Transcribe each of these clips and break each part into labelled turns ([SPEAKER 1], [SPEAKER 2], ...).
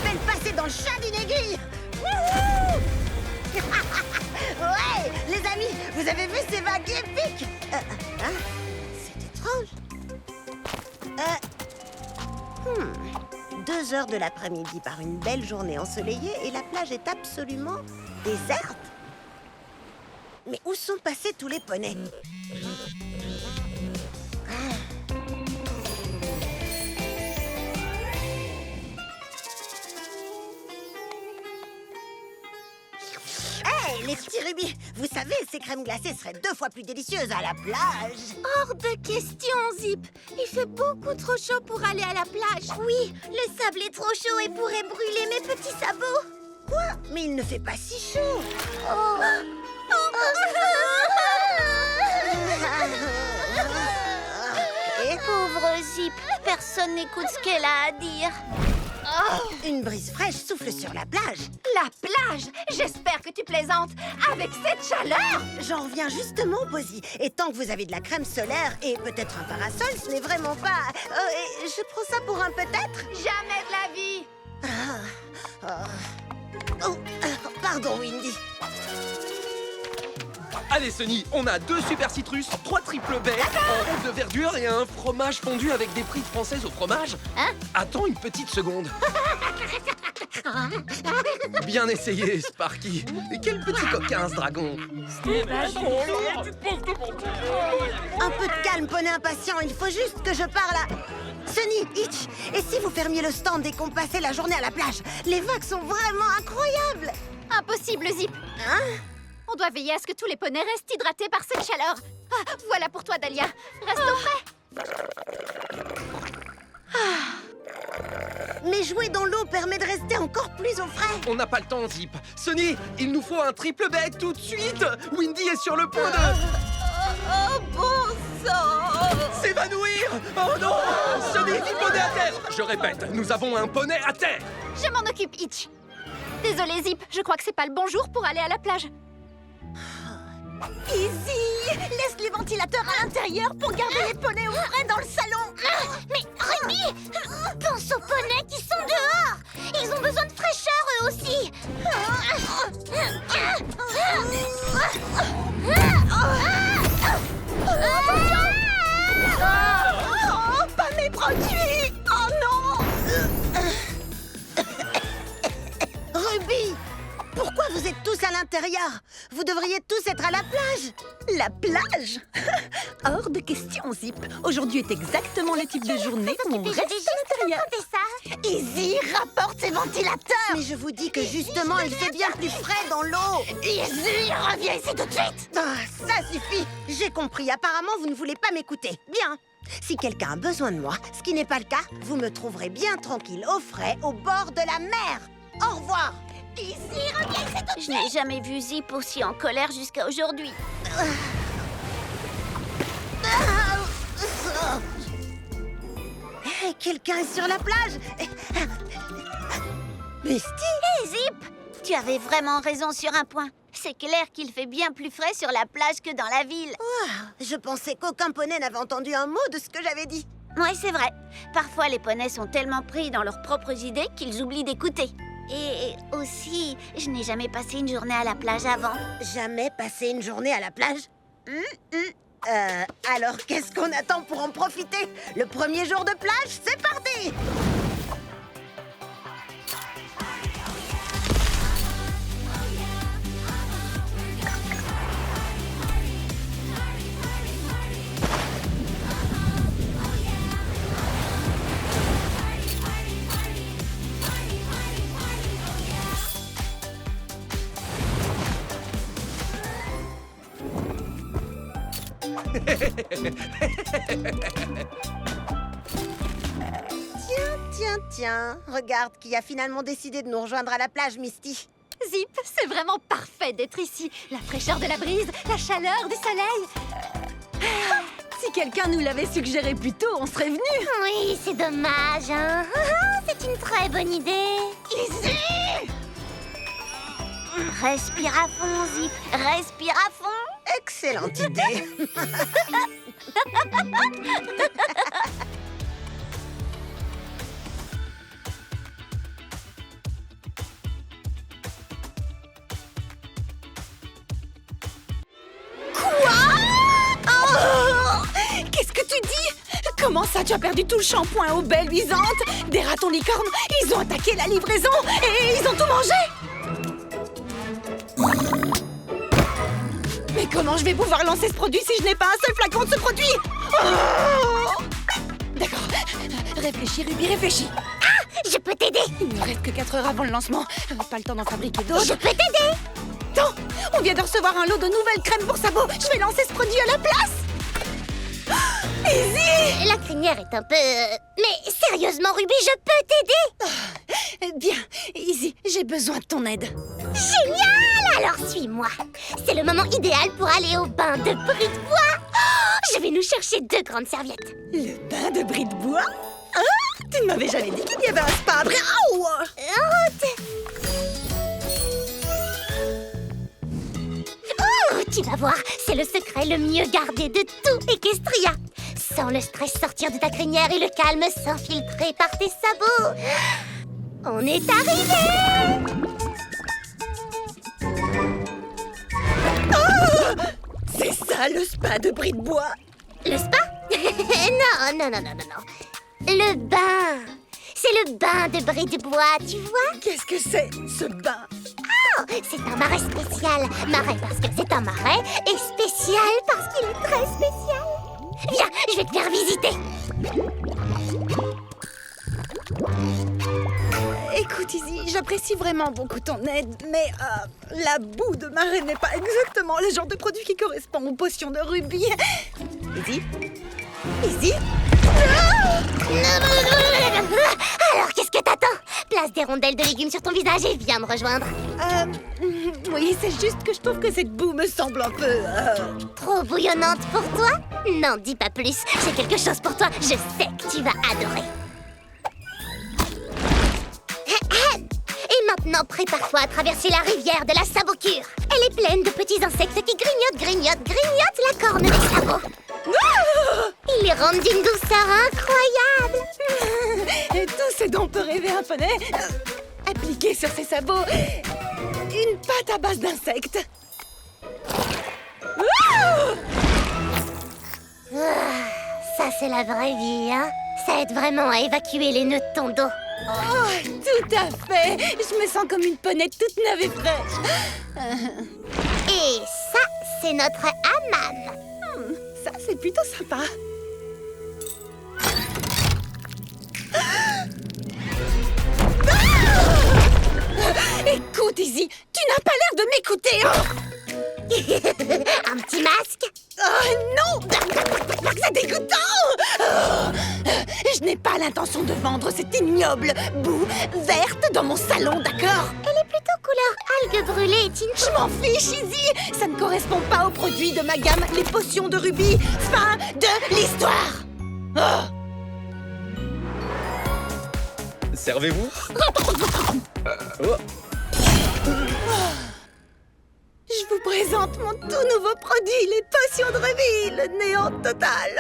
[SPEAKER 1] vais le passer dans le chat d'une aiguille. Wouhou. Ouais, les amis, vous avez vu ces vagues épiques? Hein? C'est étrange. 2 heures de l'après-midi par une belle journée ensoleillée et la plage est absolument déserte. Mais où sont passés tous les poneys? Hey, les petits rubis, vous savez, ces crèmes glacées seraient 2 fois plus délicieuses à la plage.
[SPEAKER 2] Hors de question, Zip. Il fait beaucoup trop chaud pour aller à la plage. Oui, le sable est trop chaud et pourrait brûler mes petits sabots.
[SPEAKER 1] Quoi? Mais il ne fait pas si chaud.
[SPEAKER 2] Oh.
[SPEAKER 1] Et
[SPEAKER 2] Pauvre Zip, personne n'écoute ce qu'elle a à dire.
[SPEAKER 1] une brise fraîche souffle sur la plage.
[SPEAKER 2] La plage? J'espère que tu plaisantes. Avec cette chaleur?
[SPEAKER 1] J'en reviens justement, Posy. Et tant que vous avez de la crème solaire et peut-être un parasol, ce n'est vraiment pas... et je prends ça pour un peut-être?
[SPEAKER 2] Jamais de la vie.
[SPEAKER 1] Oh, pardon, Windy.
[SPEAKER 3] Allez, Sunny, on a 2 super citrus, 3 triple baies, un rond de verdure et un fromage fondu avec des frites françaises au fromage.
[SPEAKER 2] Hein?
[SPEAKER 3] Attends une petite seconde. Bien essayé, Sparky. Et quel petit coquin, ce dragon.
[SPEAKER 1] Un peu de calme, poney impatient. Il faut juste que je parle à... Sunny, Hitch, et si vous fermiez le stand et qu'on passait la journée à la plage? Les vagues sont vraiment incroyables.
[SPEAKER 2] Impossible, Zip.
[SPEAKER 1] Hein?
[SPEAKER 2] On doit veiller à ce que tous les poneys restent hydratés par cette chaleur. Ah, voilà pour toi, Dahlia. Reste au frais.
[SPEAKER 1] Mais jouer dans l'eau permet de rester encore plus au frais.
[SPEAKER 3] On n'a pas le temps, Zip. Sunny, il nous faut un triple baie tout de suite. Windy est sur le point de...
[SPEAKER 2] Oh, bon sang!
[SPEAKER 3] s'évanouir. Oh non! Sunny, du poney à terre. Je répète, nous avons un poney à terre.
[SPEAKER 2] Je m'en occupe, Hitch. Désolé, Zip. Je crois que c'est pas le bon jour pour aller à la plage.
[SPEAKER 1] Easy! Laisse les ventilateurs à l'intérieur pour garder les poneys au frais dans le salon.
[SPEAKER 2] Mais Ruby, pense aux poneys qui sont dehors. Ils ont besoin de fraîcheur, eux aussi.
[SPEAKER 1] Oh, pas mes produits! Oh non! Ruby! Pourquoi vous êtes tous à l'intérieur? Vous devriez tous être à la plage.
[SPEAKER 4] La plage? Hors de question, Zip. Aujourd'hui est exactement le type de journée où on reste à l'intérieur.
[SPEAKER 2] ça.
[SPEAKER 1] Easy, rapporte ces ventilateurs! Mais je vous dis que justement, il fait bien plus frais dans l'eau. Easy, reviens ici tout de suite! Ah, ça suffit! J'ai compris. Apparemment, vous ne voulez pas m'écouter. Bien. Si quelqu'un a besoin de moi, ce qui n'est pas le cas, vous me trouverez bien tranquille, au frais, au bord de la mer. Au revoir! Easy, reviens ici tout de
[SPEAKER 2] Je
[SPEAKER 1] suite!
[SPEAKER 2] n'ai jamais vu Zip aussi en colère jusqu'à aujourd'hui.
[SPEAKER 1] Hey, quelqu'un est sur la plage! Misty!
[SPEAKER 2] Hé, Zip! Tu avais vraiment raison sur un point. C'est clair qu'il fait bien plus frais sur la plage que dans la ville.
[SPEAKER 1] Je pensais qu'aucun poney n'avait entendu un mot de ce que j'avais dit.
[SPEAKER 2] Oui, c'est vrai. Parfois, les poneys sont tellement pris dans leurs propres idées qu'ils oublient d'écouter. Et aussi, je n'ai jamais passé une journée à la plage avant.
[SPEAKER 1] Jamais passé une journée à la plage? Alors qu'est-ce qu'on attend pour en profiter? Le premier jour de plage, c'est parti! Tiens, regarde qui a finalement décidé de nous rejoindre à la plage, Misty.
[SPEAKER 2] Zip, c'est vraiment parfait d'être ici. La fraîcheur de la brise, la chaleur du soleil.
[SPEAKER 4] Si quelqu'un nous l'avait suggéré plus tôt, on serait venu.
[SPEAKER 2] Oui, c'est dommage, hein. C'est une très bonne idée.
[SPEAKER 1] Easy!
[SPEAKER 2] Respire à fond, Zip. Respire à fond.
[SPEAKER 1] Excellente idée!
[SPEAKER 4] Comment ça, tu as perdu tout le shampoing aux baies luisantes? Des ratons licornes, ils ont attaqué la livraison et ils ont tout mangé! Mais comment je vais pouvoir lancer ce produit si je n'ai pas un seul flacon de ce produit? Oh! D'accord. Réfléchis, Ruby, réfléchis.
[SPEAKER 2] Je peux t'aider.
[SPEAKER 4] Il ne reste que 4 heures avant le lancement. Pas le temps d'en fabriquer d'autres.
[SPEAKER 2] Je peux t'aider.
[SPEAKER 4] Attends, on vient de recevoir un lot de nouvelles crèmes pour sabots. Je vais lancer ce produit à la place. Easy!
[SPEAKER 2] La crinière est un peu... Mais sérieusement, Ruby, je peux t'aider.
[SPEAKER 4] Bien, Easy, j'ai besoin de ton aide.
[SPEAKER 2] Génial! Alors suis-moi. C'est le moment idéal pour aller au bain de bris de bois. Oh, je vais nous chercher 2 grandes serviettes.
[SPEAKER 4] Le bain de bris de bois? Ah, tu ne m'avais jamais dit qu'il y avait un spa après. Oh!
[SPEAKER 2] Oh, tu vas voir, c'est le secret le mieux gardé de tout Equestria. Sans le stress sortir de ta crinière et le calme s'infiltrer par tes sabots. On est arrivé!
[SPEAKER 4] C'est ça le spa de bris de bois?
[SPEAKER 2] Le spa? Non. Le bain. C'est le bain de bris de bois, tu vois?
[SPEAKER 4] Qu'est-ce que c'est, ce bain?
[SPEAKER 2] Oh, c'est un marais spécial. Marais parce que c'est un marais et spécial parce qu'il est très spécial. Viens, je vais te faire visiter.
[SPEAKER 4] Écoute, Izzy, j'apprécie vraiment beaucoup ton aide, mais la boue de marais n'est pas exactement le genre de produit qui correspond aux potions de Ruby. Izzy? Izzy?
[SPEAKER 2] Alors, qu'est-ce que t'attends? Place des rondelles de légumes sur ton visage et viens me rejoindre.
[SPEAKER 4] Oui, c'est juste que je trouve que cette boue me semble un peu...
[SPEAKER 2] Trop bouillonnante pour toi? Non, dis pas plus. J'ai quelque chose pour toi. Je sais que tu vas adorer. Et maintenant, prépare-toi à traverser la rivière de la sabocure. Elle est pleine de petits insectes qui grignotent la corne des sabots. Ils les rendent d'une douceur incroyable.
[SPEAKER 4] Et tout ce dont peut rêver un poney, appliqué sur ses sabots, une pâte à base d'insectes.
[SPEAKER 2] Ça, c'est la vraie vie, hein? Ça aide vraiment à évacuer les nœuds de ton dos.
[SPEAKER 4] Oh, tout à fait. Je me sens comme une ponette toute neuve et fraîche.
[SPEAKER 2] Et ça, c'est notre hammam.
[SPEAKER 4] Ça, c'est plutôt sympa. Écoute, Izzy, tu n'as pas l'air de m'écouter.
[SPEAKER 2] Un petit masque?
[SPEAKER 4] Oh non! C'est dégoûtant! Je n'ai pas l'intention de vendre cette ignoble boue verte dans mon salon, d'accord?
[SPEAKER 2] Elle est plutôt couleur algues brûlées, Tinko.
[SPEAKER 4] Je m'en fiche, Izzy! Ça ne correspond pas aux produits de ma gamme, les potions de Ruby. Fin de l'histoire! Oh.
[SPEAKER 3] Servez-vous. Oh.
[SPEAKER 4] Je vous présente mon tout nouveau produit, les potions de Ruby, le néant total.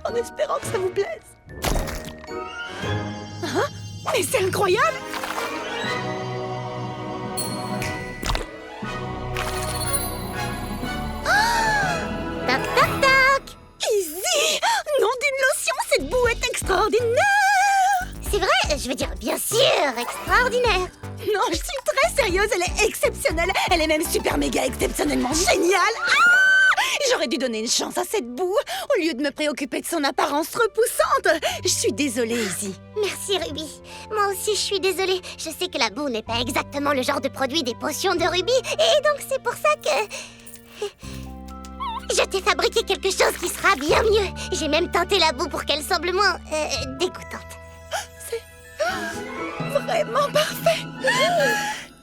[SPEAKER 4] En espérant que ça vous plaise. Hein? Mais c'est incroyable!
[SPEAKER 2] Toc, toc, toc.
[SPEAKER 4] Izzy! Nom d'une lotion, cette boue est extraordinaire!
[SPEAKER 2] C'est vrai, je veux dire, bien sûr, extraordinaire.
[SPEAKER 4] Non, je suis très sérieuse, elle est exceptionnelle. Elle est même super méga exceptionnellement géniale. J'aurais dû donner une chance à cette boue au lieu de me préoccuper de son apparence repoussante. Je suis désolée, Izzy.
[SPEAKER 2] Merci, Ruby. Moi aussi, je suis désolée. Je sais que la boue n'est pas exactement le genre de produit des potions de Ruby, et donc c'est pour ça que... Je t'ai fabriqué quelque chose qui sera bien mieux. J'ai même tenté la boue pour qu'elle semble moins... dégoûtante.
[SPEAKER 4] Vraiment parfait.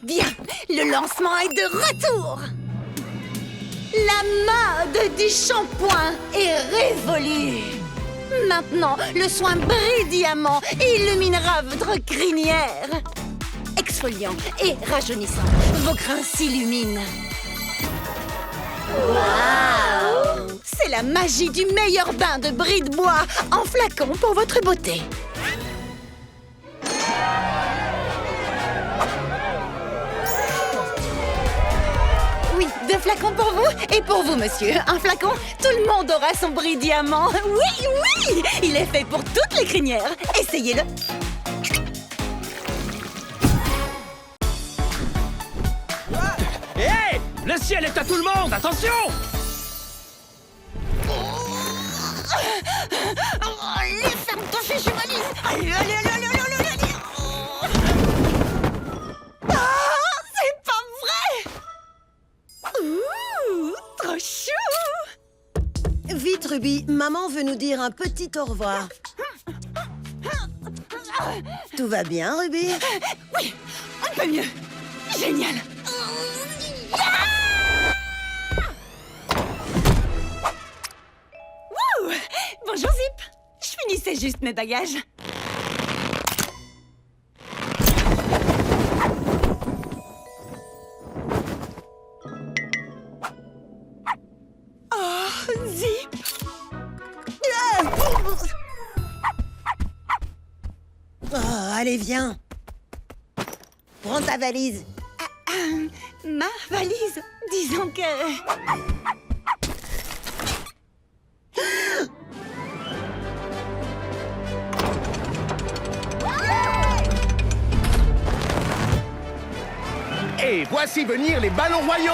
[SPEAKER 4] Bien, le lancement est de retour. La mode du shampoing est révolue. Maintenant, le soin brillamment illuminera votre crinière. Exfoliant et rajeunissant, vos crins s'illuminent. Waouh! C'est la magie du meilleur bain de bris de bois en flacon pour votre beauté. Oui, 2 flacons. flacon pour vous et pour vous, monsieur. Un flacon, tout le monde aura son bris diamant. Oui, oui, il est fait pour toutes les crinières. Essayez-le.
[SPEAKER 5] Hé! Le ciel est à tout le monde, attention!
[SPEAKER 4] Allez, ferme ton chouchou valise. Allez, allez, allez, allez, allez, allez, allez. Ah, c'est pas vrai. Ouh, trop chou.
[SPEAKER 1] Vite, Ruby, maman veut nous dire un petit au revoir. Tout va bien, Ruby?
[SPEAKER 4] Oui, un peu mieux. Génial. Wouh! Bonjour, Zip. Je finissais juste mes bagages. Oh, Zip.
[SPEAKER 1] Oh, allez, viens. Prends ta valise.
[SPEAKER 4] Ma valise. Disons que...
[SPEAKER 6] Et voici venir les ballons royaux!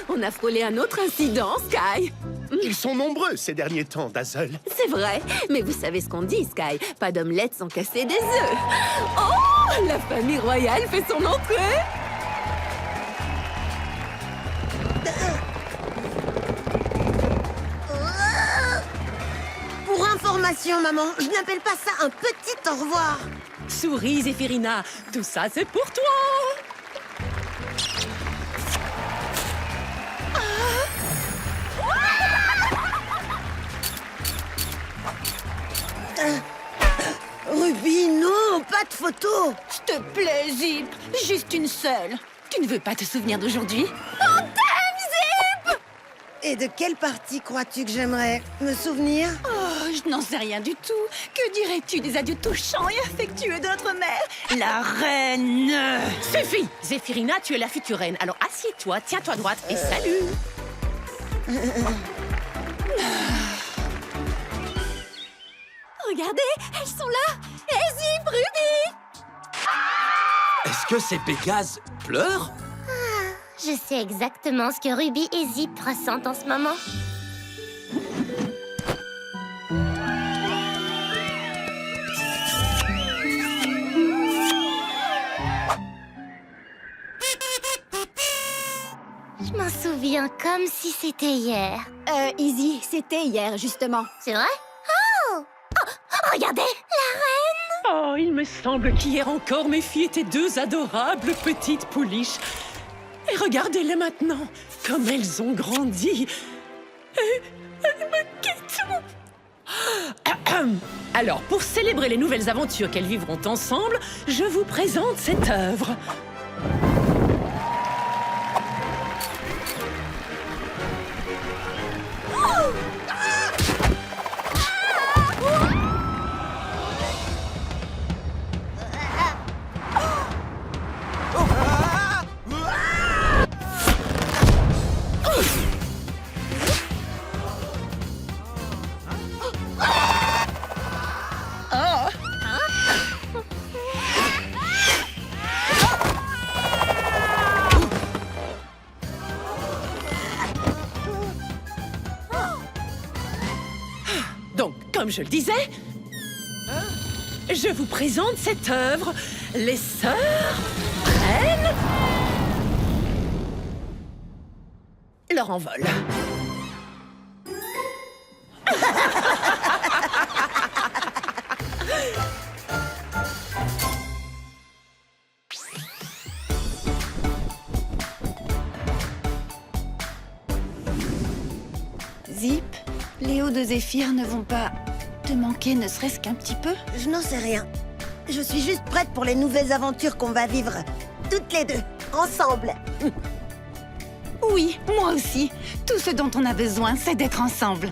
[SPEAKER 7] On a frôlé un autre incident, Sky.
[SPEAKER 6] Ils sont nombreux ces derniers temps, Dazzle.
[SPEAKER 7] C'est vrai, mais vous savez ce qu'on dit, Sky. Pas d'omelette sans casser des œufs. Oh, la famille royale fait son entrée.
[SPEAKER 1] Pour information, maman, je n'appelle pas ça un petit au revoir.
[SPEAKER 7] Souris, Zéphirina, tout ça c'est pour toi.
[SPEAKER 1] Ruby, non, pas de photo.
[SPEAKER 4] S'il te plaît, Zip. Juste une seule. Tu ne veux pas te souvenir d'aujourd'hui?
[SPEAKER 1] Et de quelle partie crois-tu que j'aimerais me souvenir?
[SPEAKER 4] Oh, je n'en sais rien du tout. Que dirais-tu des adieux touchants et affectueux de notre mère, la reine?
[SPEAKER 7] Suffit, Zéphirina, tu es la future reine. Alors assieds-toi, tiens-toi droite et salut.
[SPEAKER 4] Regardez, elles sont là. Et Zip, Ruby.
[SPEAKER 3] Est-ce que ces Pégases pleurent?
[SPEAKER 2] Je sais exactement ce que Ruby et Zip ressentent en ce moment. Je m'en souviens comme si c'était hier.
[SPEAKER 4] Izzy, c'était hier, justement.
[SPEAKER 2] C'est vrai? Oh! Regardez!
[SPEAKER 7] Oh, il me semble qu'hier encore, mes filles étaient deux adorables petites pouliches. Et regardez-les maintenant, comme elles ont grandi. Et elles me quittent. Alors, pour célébrer les nouvelles aventures qu'elles vivront ensemble, je vous présente cette œuvre. Donc, comme je le disais, je vous présente cette œuvre, Les Sœurs prennent leur envol.
[SPEAKER 4] Zip, Léo de Zéphyr ne vont pas te manquer ne serait-ce qu'un petit peu?
[SPEAKER 1] Je n'en sais rien. Je suis juste prête pour les nouvelles aventures qu'on va vivre. Toutes les deux, ensemble.
[SPEAKER 4] Oui, moi aussi. Tout ce dont on a besoin, c'est d'être ensemble.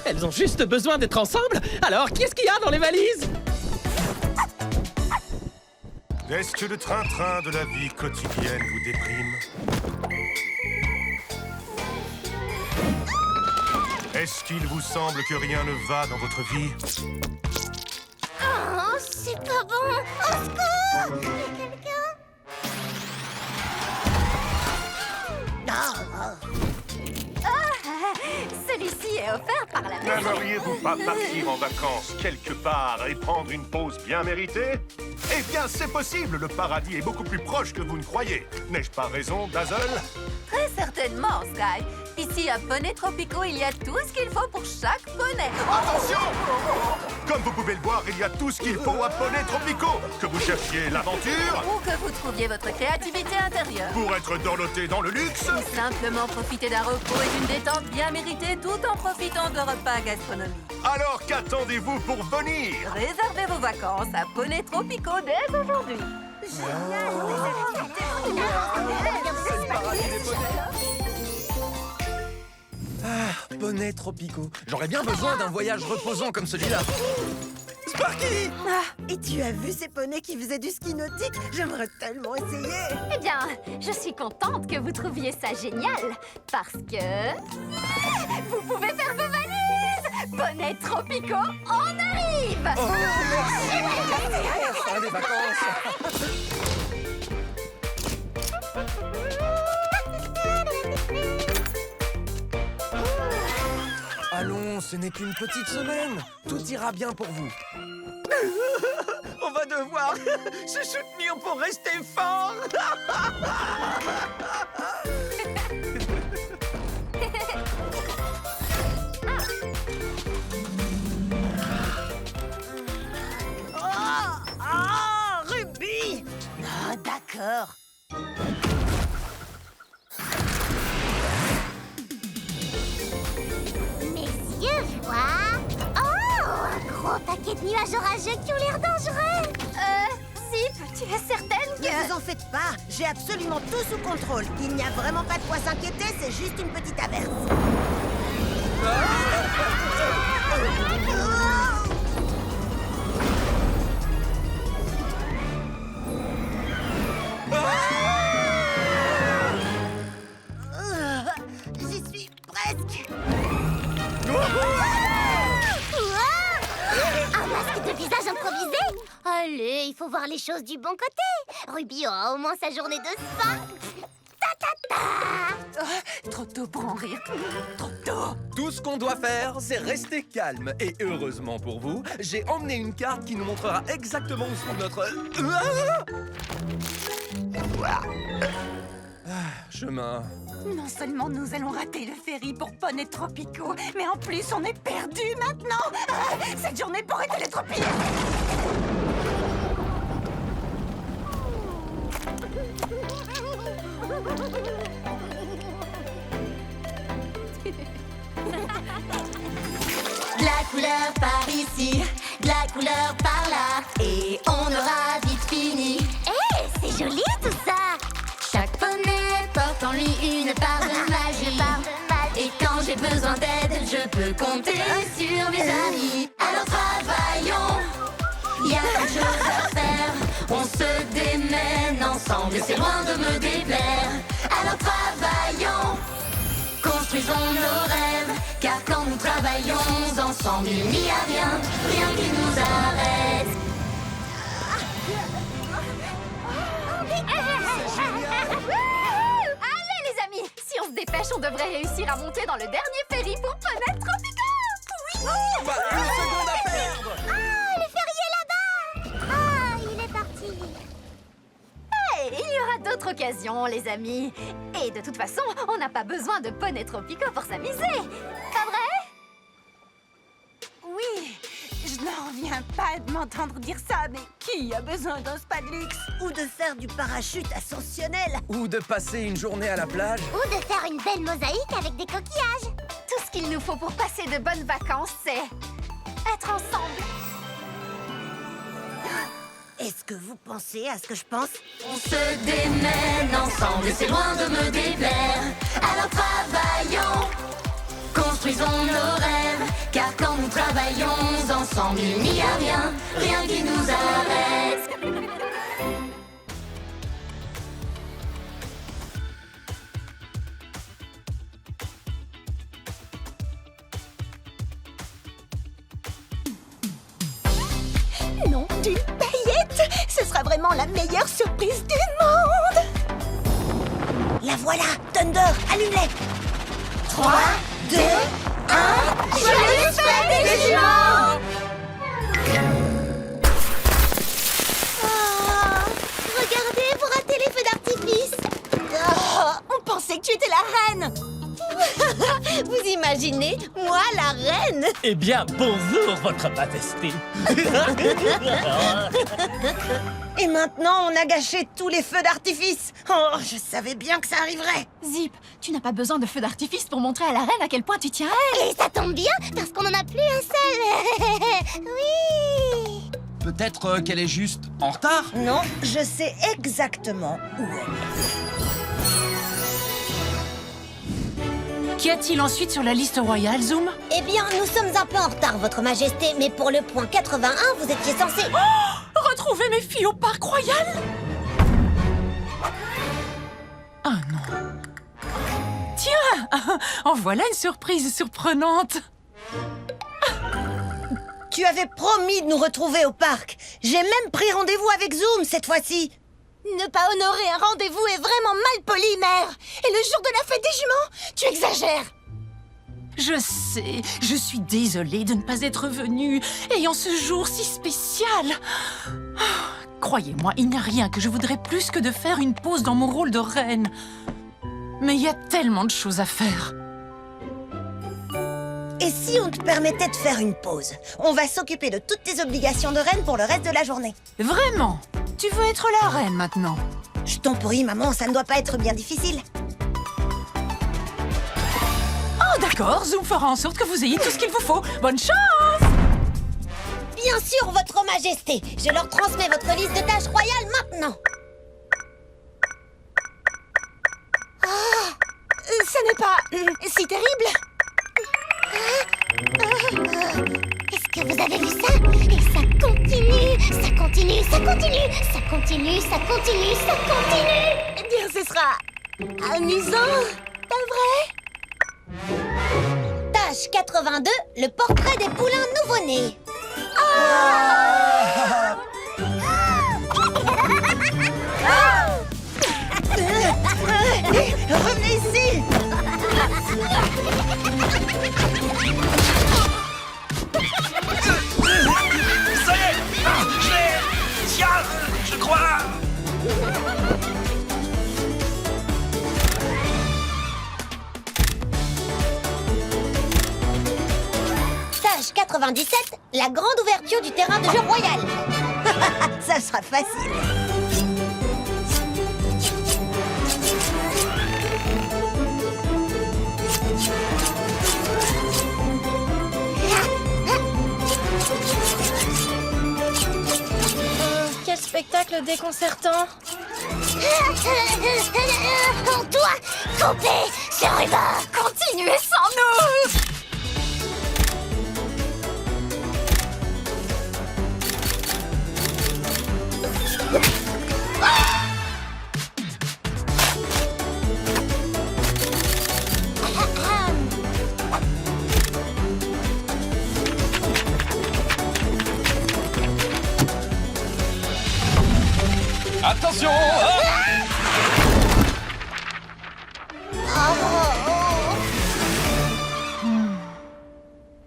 [SPEAKER 5] Elles ont juste besoin d'être ensemble. Alors, qu'est-ce qu'il y a dans les valises?
[SPEAKER 8] Est-ce que le train-train de la vie quotidienne vous déprime? Est-ce qu'il vous semble que rien ne va dans votre vie?
[SPEAKER 2] Oh, c'est pas bon. Au secours! Y a quelqu'un?
[SPEAKER 9] Celui-ci est offert par la mairie.
[SPEAKER 8] N'aimeriez-vous pas partir en vacances quelque part et prendre une pause bien méritée? Eh bien, c'est possible, le paradis est beaucoup plus proche que vous ne croyez. N'ai-je pas raison, Dazzle?
[SPEAKER 9] Très certainement, Sky. Ici, à Poney Tropico, il y a tout ce qu'il faut pour chaque poney.
[SPEAKER 8] Attention! Comme vous pouvez le voir, il y a tout ce qu'il faut à Poney Tropico. Que vous cherchiez l'aventure,
[SPEAKER 9] Ou que vous trouviez votre créativité intérieure.
[SPEAKER 8] pour être dorloté dans le luxe,
[SPEAKER 9] Ou simplement profiter d'un repos et d'une détente bien méritée tout en profitant de repas gastronomiques.
[SPEAKER 8] alors qu'attendez-vous pour venir?
[SPEAKER 9] Réservez vos vacances à Poney Tropico dès aujourd'hui.
[SPEAKER 3] Poney Tropico. J'aurais bien besoin d'un voyage reposant comme celui-là. Sparky!
[SPEAKER 1] Et tu as vu ces poneys qui faisaient du ski nautique? J'aimerais tellement essayer.
[SPEAKER 10] Eh bien, je suis contente que vous trouviez ça génial, parce que... Vous pouvez faire vos valises! Poney Tropico, on arrive!
[SPEAKER 3] Oh, merci! Enfin, des vacances! Allons, ce n'est qu'une petite semaine. Tout ira bien pour vous.
[SPEAKER 5] On va devoir se soutenir pour rester fort.
[SPEAKER 1] Ruby!
[SPEAKER 9] Ah, d'accord.
[SPEAKER 2] Mes yeux voient... Oh, un gros paquet de nuages orageux qui ont l'air dangereux.
[SPEAKER 10] Zip, tu es certaine
[SPEAKER 1] Ne
[SPEAKER 10] que...
[SPEAKER 1] vous en faites pas, j'ai absolument tout sous contrôle. Il n'y a vraiment pas de quoi s'inquiéter, c'est juste une petite averse. J'y suis presque.
[SPEAKER 2] Un masque de visage improvisé? Allez, il faut voir les choses du bon côté. Ruby aura au moins sa journée de spa. Ta ta ta.
[SPEAKER 9] Trop tôt pour en rire. Trop tôt.
[SPEAKER 3] Tout ce qu'on doit faire, c'est rester calme. Et heureusement pour vous, j'ai emmené une carte qui nous montrera exactement où se trouve notre... chemin.
[SPEAKER 9] Non seulement nous allons rater le ferry pour Poney Tropico, mais en plus on est perdus maintenant. Cette journée pourrait être pire.
[SPEAKER 10] De la couleur par ici, de la couleur par là, et on aura vite fini.
[SPEAKER 2] Hé, c'est joli tout ça.
[SPEAKER 10] Chaque poney porte en lui une part de magie. Et quand j'ai besoin d'aide, je peux compter sur mes amis. Alors travaillons, il y a quelque chose à faire. On se démène ensemble et c'est loin de me déplaire. Alors travaillons, construisons nos rêves. Car quand nous travaillons ensemble, il n'y a rien, rien qui nous arrête. Allez les amis, si on se dépêche, on devrait réussir à monter dans le dernier ferry pour Poney Tropico. Oui.
[SPEAKER 3] Pas une seconde à perdre!
[SPEAKER 2] Ah, le ferry est là-bas. Ah, il est parti.
[SPEAKER 10] Hey, il y aura d'autres occasions, les amis. Et de toute façon, on n'a pas besoin de Poney Tropico pour s'amuser. Pas vrai?
[SPEAKER 9] Oui, je n'en reviens pas de m'entendre dire ça, mais qui a besoin d'un spa de luxe?
[SPEAKER 1] Ou de faire du parachute ascensionnel.
[SPEAKER 3] Ou de passer une journée à la plage.
[SPEAKER 2] Ou de faire une belle mosaïque avec des coquillages.
[SPEAKER 10] Tout ce qu'il nous faut pour passer de bonnes vacances, c'est être ensemble.
[SPEAKER 1] Est-ce que vous pensez à ce que je pense?
[SPEAKER 10] On se démène ensemble et c'est loin de me déplaire. Alors travaillons, construisons nos rêves. Car quand nous travaillons ensemble, il n'y a rien, rien qui nous arrête.
[SPEAKER 4] Non, d'une paillette! Ce sera vraiment la meilleure surprise du monde!
[SPEAKER 1] La voilà, Thunder, allume-les.
[SPEAKER 2] 3, 2, 1... Joyeux fête des jumeaux! Oh, regardez, vous ratez les feux d'artifice!
[SPEAKER 4] Oh, on pensait que tu étais la reine!
[SPEAKER 1] Vous imaginez, moi la reine?
[SPEAKER 5] Eh bien, bonjour, votre majesté.
[SPEAKER 1] Et maintenant, on a gâché tous les feux d'artifice. Oh, je savais bien que ça arriverait.
[SPEAKER 9] Zip, tu n'as pas besoin de feu d'artifice pour montrer à la reine à quel point tu tiens à elle.
[SPEAKER 2] Et ça tombe bien, parce qu'on en a plus un seul! Oui!
[SPEAKER 3] Peut-être qu'elle est juste en retard?
[SPEAKER 1] Non, je sais exactement où elle est.
[SPEAKER 7] Qu'y a-t-il ensuite sur la liste royale, Zoom?
[SPEAKER 2] Eh bien, nous sommes un peu en retard, votre majesté, mais pour le point 81, vous étiez censé...
[SPEAKER 7] Retrouver mes filles au parc royal? Ah non. Tiens, en voilà une surprise surprenante.
[SPEAKER 1] Tu avais promis de nous retrouver au parc. J'ai même pris rendez-vous avec Zoom cette fois-ci.
[SPEAKER 4] Ne pas honorer un rendez-vous est vraiment mal poli, mère! Et le jour de la fête des jumeaux, tu exagères!
[SPEAKER 7] Je sais, je suis désolée de ne pas être venue, ayant ce jour si spécial. Croyez-moi, il n'y a rien que je voudrais plus que de faire une pause dans mon rôle de reine. Mais il y a tellement de choses à faire.
[SPEAKER 1] Et si on te permettait de faire une pause? On va s'occuper de toutes tes obligations de reine pour le reste de la journée.
[SPEAKER 7] Vraiment? Tu veux être la reine maintenant?
[SPEAKER 1] Je t'en prie, maman, ça ne doit pas être bien difficile.
[SPEAKER 7] Oh d'accord, Zoom fera en sorte que vous ayez tout ce qu'il vous faut. Bonne chance!
[SPEAKER 2] Bien sûr, votre majesté! Je leur transmets votre liste de tâches royales maintenant!
[SPEAKER 4] Ça n'est pas si terrible!
[SPEAKER 2] Est-ce que vous avez vu ça? Et ça continue! Ça continue, ça continue! Ça continue, ça continue, ça continue!
[SPEAKER 4] Eh bien, ce sera amusant, pas vrai?
[SPEAKER 2] Tâche 82, le portrait des poulains nouveau-nés.
[SPEAKER 1] Revenez ici!
[SPEAKER 5] Ça y est! Tiens, je crois...
[SPEAKER 2] Tâche 97, la grande ouverture du terrain de jeu royal.
[SPEAKER 1] Ça sera facile.
[SPEAKER 4] Quel spectacle déconcertant!
[SPEAKER 2] On doit couper ce ruban.
[SPEAKER 4] Continuez sans nous!
[SPEAKER 3] Attention!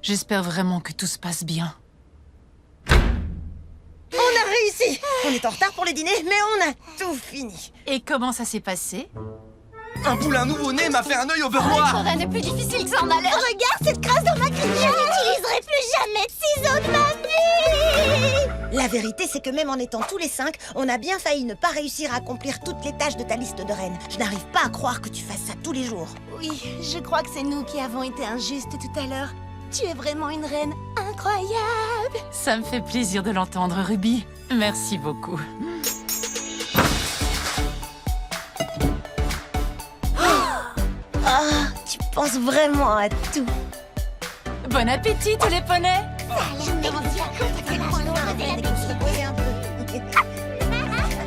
[SPEAKER 7] J'espère vraiment que tout se passe bien.
[SPEAKER 1] On a réussi! On est en retard pour le dîner, mais on a tout fini.
[SPEAKER 7] Et comment ça s'est passé?
[SPEAKER 3] Un poulain nouveau-né m'a fait un œil au beurre noir!
[SPEAKER 4] Rien n'est plus difficile que ça en a l'air!
[SPEAKER 2] Regarde cette crasse dans ma crinière. Je n'utiliserai plus jamais de ciseaux de ma vie.
[SPEAKER 1] La vérité, c'est que même en étant tous les 5, on a bien failli ne pas réussir à accomplir toutes les tâches de ta liste de reine. Je n'arrive pas à croire que tu fasses ça tous les jours.
[SPEAKER 4] Oui, je crois que c'est nous qui avons été injustes tout à l'heure. Tu es vraiment une reine incroyable!
[SPEAKER 7] Ça me fait plaisir de l'entendre, Ruby. Merci beaucoup.
[SPEAKER 1] Ah, tu pense vraiment à tout.
[SPEAKER 9] Bon appétit, tous les poneys.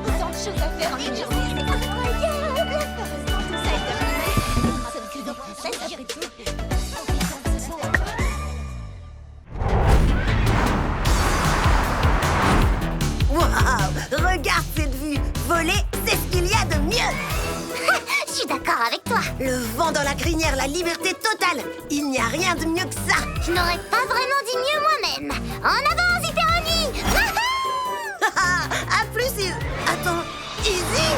[SPEAKER 2] Autant de choses à faire en une journée, c'est incroyable.
[SPEAKER 1] Waouh! Regarde cette vue! Voler, c'est ce qu'il y a de mieux!
[SPEAKER 2] Je suis d'accord avec toi.
[SPEAKER 1] Le vent dans la crinière, la liberté totale! Il n'y a rien de mieux que ça!
[SPEAKER 2] Je n'aurais pas vraiment dit mieux moi-même. En avant, Zipperoni.
[SPEAKER 1] À plus, Attends, Izzy!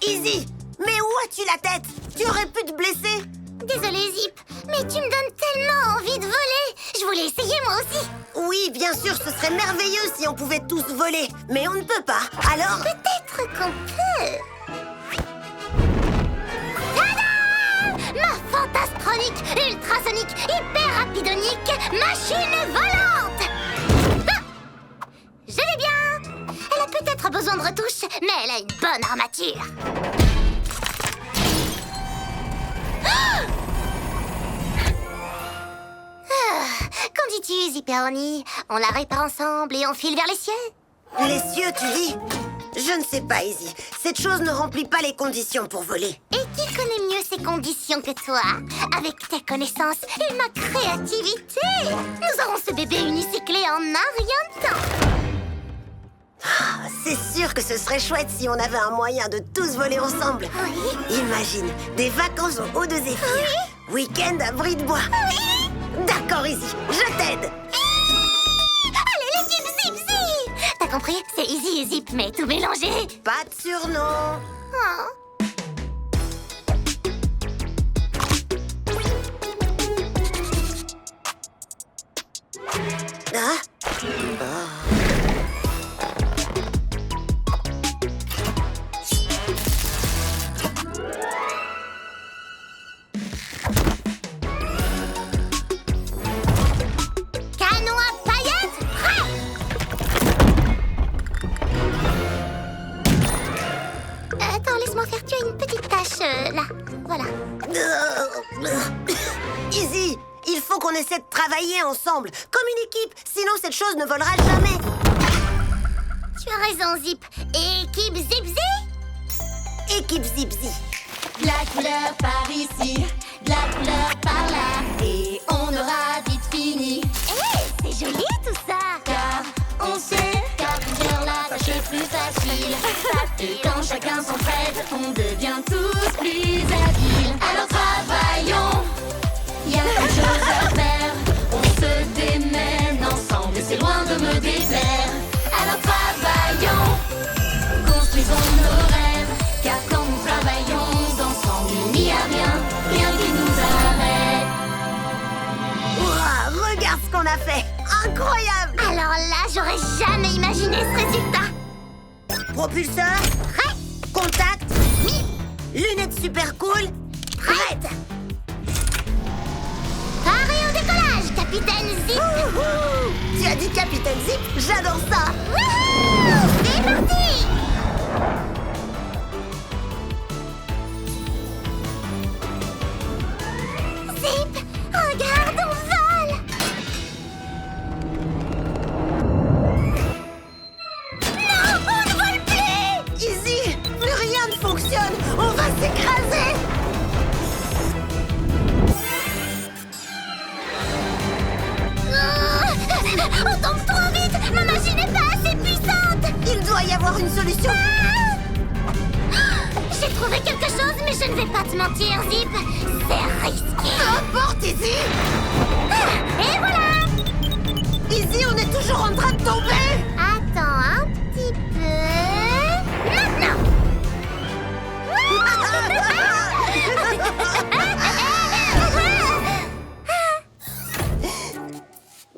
[SPEAKER 1] Izzy, mais où as-tu la tête? Tu aurais pu te blesser.
[SPEAKER 2] Désolée, Zip, mais tu me donnes tellement envie de voler. Je voulais essayer moi aussi.
[SPEAKER 1] Oui, bien sûr, ce serait merveilleux si on pouvait tous voler. Mais on ne peut pas. Alors...
[SPEAKER 2] Peut-être qu'on peut. Tada! Ma fantastronique, ultrasonique, hyper rapidonique machine volante. Ah! Je vais bien. Elle a peut-être besoin de retouches, mais elle a une bonne armature. Qu'en dis-tu, Zipperoni? On la répare ensemble et on file vers les cieux?
[SPEAKER 1] Les cieux, tu dis? Je ne sais pas, Izzy. Cette chose ne remplit pas les conditions pour voler.
[SPEAKER 2] Et qui connaît mieux ces conditions que toi? Avec tes connaissances et ma créativité, nous aurons ce bébé unicyclé en un rien de temps.
[SPEAKER 1] C'est sûr que ce serait chouette si on avait un moyen de tous voler ensemble.
[SPEAKER 2] Oui.
[SPEAKER 1] Imagine, des vacances au haut de Zéphyr. Week-end à Bris de Bois.
[SPEAKER 2] Oui.
[SPEAKER 1] D'accord, Izzy, je t'aide.
[SPEAKER 2] Allez, l'équipe Zip-Zip! T'as compris? C'est Izzy et Zip, mais tout mélangé.
[SPEAKER 1] Pas de surnom.
[SPEAKER 2] Oh.
[SPEAKER 1] Ah.
[SPEAKER 2] Canon à paillettes, prêt! Attends, laisse-moi faire. Tu as une petite tâche là. Voilà.
[SPEAKER 1] Izzy, il faut qu'on essaie de travailler ensemble, comme une équipe, sinon cette chose ne volera jamais.
[SPEAKER 2] Tu as raison, Zip. Équipe Zip-Zip?
[SPEAKER 1] Équipe Zip-Zip.
[SPEAKER 10] De la couleur par ici, de la couleur par là, et on aura vite fini.
[SPEAKER 2] C'est joli tout ça.
[SPEAKER 10] Car on sait qu'à plusieurs la tâche est plus facile. Et quand chacun s'entraide, on devient tous plus habiles. Alors travaillons, y a quelque chose à faire. On se démène ensemble et c'est loin de me déplaire. Alors travaillons, construisons nos rêves. Car quand nous travaillons ensemble, il n'y a rien qui nous arrête.
[SPEAKER 1] Ouah, regarde ce qu'on a fait. Incroyable.
[SPEAKER 2] Alors là, j'aurais jamais imaginé ce résultat.
[SPEAKER 1] Propulseur.
[SPEAKER 2] Prêt?
[SPEAKER 1] Contact. Lunettes super cool. Prête.
[SPEAKER 2] Paré au décollage, Capitaine Zip.
[SPEAKER 1] Ouhou. Tu as dit Capitaine Zip? J'adore ça.
[SPEAKER 2] Wouhou! C'est parti! Zip, regarde, on vole! Non, on ne vole plus!
[SPEAKER 1] Izzy, plus rien ne fonctionne. On va s'écraser.
[SPEAKER 2] On tombe trop vite! Ma machine n'est pas assez puissante!
[SPEAKER 1] Il doit y avoir une solution.
[SPEAKER 2] J'ai trouvé quelque chose, mais je ne vais pas te mentir, Zip. C'est risqué.
[SPEAKER 1] N'importe, Izzy.
[SPEAKER 2] Et voilà!
[SPEAKER 1] Izzy, on est toujours en train de tomber.
[SPEAKER 2] Attends un petit peu... Maintenant!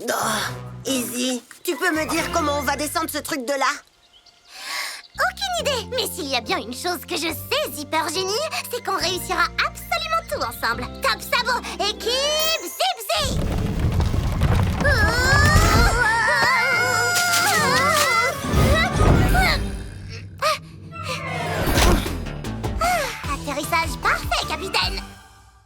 [SPEAKER 1] Oh, Izzy, tu peux me dire comment on va descendre ce truc de là?
[SPEAKER 2] aucune idée. Mais s'il y a bien une chose que je sais, Zipper Génie, c'est qu'on réussira absolument tout ensemble. Top Sabot, équipe